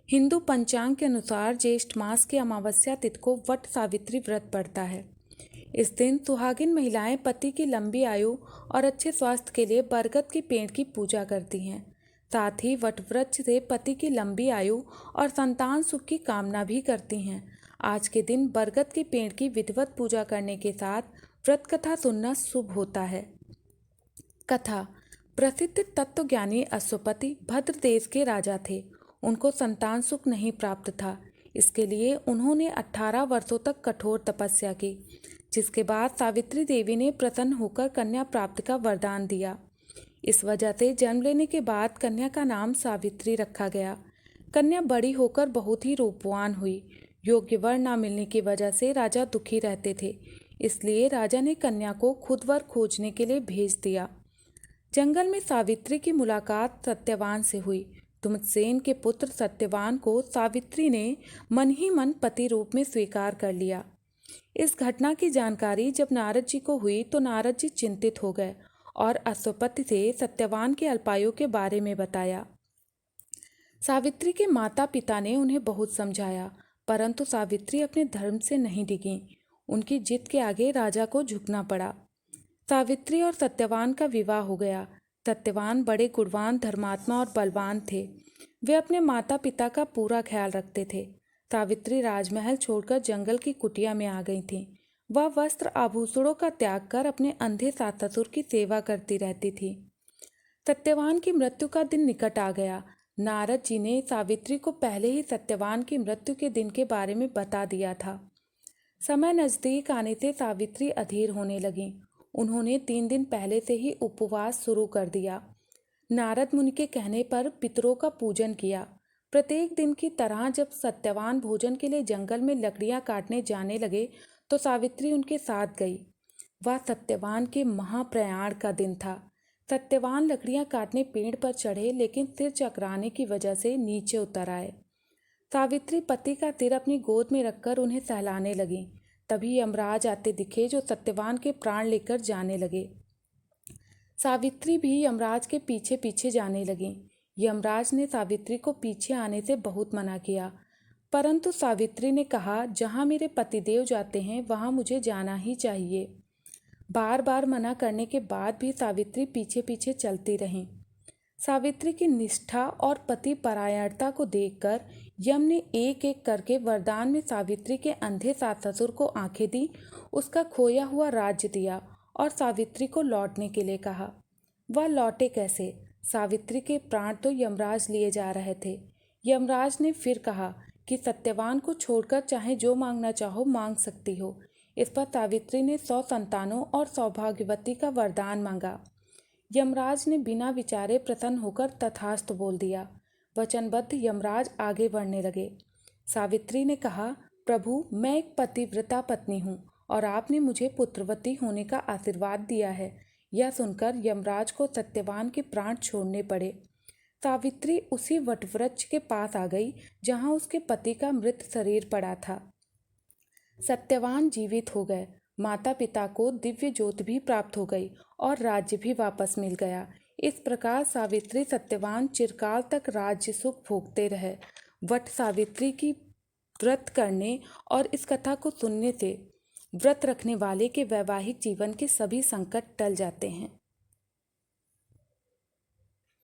हिंदू पंचांग के अनुसार ज्येष्ठ मास की अमावस्या तिथि को वट सावित्री व्रत पड़ता है। इस दिन सुहागिन महिलाएं पति की लंबी आयु और अच्छे स्वास्थ्य के लिए बरगद के पेड़ की पूजा करती हैं। साथ ही वट वृक्ष से पति की लंबी आयु और संतान सुख की कामना भी करती हैं। आज के दिन बरगद के पेड़ की विधिवत पूजा करने के साथ व्रत कथा सुनना शुभ होता है। कथा। प्रसिद्ध तत्वज्ञानी अश्वपति भद्र देश के राजा थे। उनको संतान सुख नहीं प्राप्त था। इसके लिए उन्होंने 18 वर्षों तक कठोर तपस्या की, जिसके बाद सावित्री देवी ने प्रसन्न होकर कन्या प्राप्ति का वरदान दिया। इस वजह से जन्म लेने के बाद कन्या का नाम सावित्री रखा गया। कन्या बड़ी होकर बहुत ही रूपवान हुई। योग्य वर न मिलने की वजह से राजा दुखी रहते थे, इसलिए राजा ने कन्या को खुद वर खोजने के लिए भेज दिया। जंगल में सावित्री की मुलाकात सत्यवान से हुई। धुम्रसेन के पुत्र सत्यवान को सावित्री ने मन ही मन पति रूप में स्वीकार कर लिया। इस घटना की जानकारी जब नारद जी को हुई तो नारद जी चिंतित हो गए और अश्वपति से सत्यवान के अल्पायु के बारे में बताया। सावित्री के माता पिता ने उन्हें बहुत समझाया, परंतु सावित्री अपने धर्म से नहीं डिगी। उनकी जिद के आगे राजा को झुकना पड़ा। सावित्री और सत्यवान का विवाह हो गया। सत्यवान बड़े गुणवान, धर्मात्मा और बलवान थे। वे अपने माता पिता का पूरा ख्याल रखते थे। सावित्री राजमहल छोड़कर जंगल की कुटिया में आ गई थी। वह वस्त्र आभूषणों का त्याग कर अपने अंधे सास ससुर की सेवा करती रहती थी। सत्यवान की मृत्यु का दिन निकट आ गया। नारद जी ने सावित्री को पहले ही सत्यवान की मृत्यु के दिन के बारे में बता दिया था। समय नजदीक आने से सावित्री अधीर होने लगी। उन्होंने 3 दिन पहले से ही उपवास शुरू कर दिया। नारद मुनि के कहने पर पितरों का पूजन किया। प्रत्येक दिन की तरह जब सत्यवान भोजन के लिए जंगल में लकड़ियां काटने जाने लगे तो सावित्री उनके साथ गई। वह सत्यवान के महाप्रयाण का दिन था। सत्यवान लकड़ियां काटने पेड़ पर चढ़े, लेकिन सिर चकराने की वजह से नीचे उतर आए। सावित्री पति का सिर अपनी गोद में रखकर उन्हें सहलाने लगी। तभी यमराज आते दिखे, जो सत्यवान के प्राण लेकर जाने लगे। सावित्री भी यमराज के पीछे पीछे जाने लगी। यमराज ने सावित्री को पीछे आने से बहुत मना किया, परंतु सावित्री ने कहा, जहाँ मेरे पतिदेव जाते हैं वहाँ मुझे जाना ही चाहिए। बार बार मना करने के बाद भी सावित्री पीछे पीछे चलती रहीं। सावित्री की निष्ठा और पति परायणता को देखकर यम ने एक एक करके वरदान में सावित्री के अंधे सास ससुर को आंखें दी, उसका खोया हुआ राज्य दिया और सावित्री को लौटने के लिए कहा। वह लौटे कैसे? सावित्री के प्राण तो यमराज लिए जा रहे थे। यमराज ने फिर कहा कि सत्यवान को छोड़कर चाहे जो मांगना चाहो मांग सकती हो। इस पर सावित्री ने 100 संतानों और सौभाग्यवती का वरदान मांगा। यमराज ने बिना विचारे प्रसन्न होकर तथास्तु बोल दिया। वचनबद्ध यमराज आगे बढ़ने लगे। सावित्री ने कहा, प्रभु, मैं एक पतिव्रता पत्नी हूँ और आपने मुझे पुत्रवती होने का आशीर्वाद दिया है। यह सुनकर यमराज को सत्यवान के प्राण छोड़ने पड़े। सावित्री उसी वटवृक्ष के पास आ गई जहाँ उसके पति का मृत शरीर पड़ा था। सत्यवान जीवित हो गए। माता पिता को दिव्य ज्योति भी प्राप्त हो गई और राज्य भी वापस मिल गया। इस प्रकार सावित्री सत्यवान चिरकाल तक राज्य सुख भोगते रहे। वट सावित्री की व्रत करने और इस कथा को सुनने से व्रत रखने वाले के वैवाहिक जीवन के सभी संकट टल जाते हैं।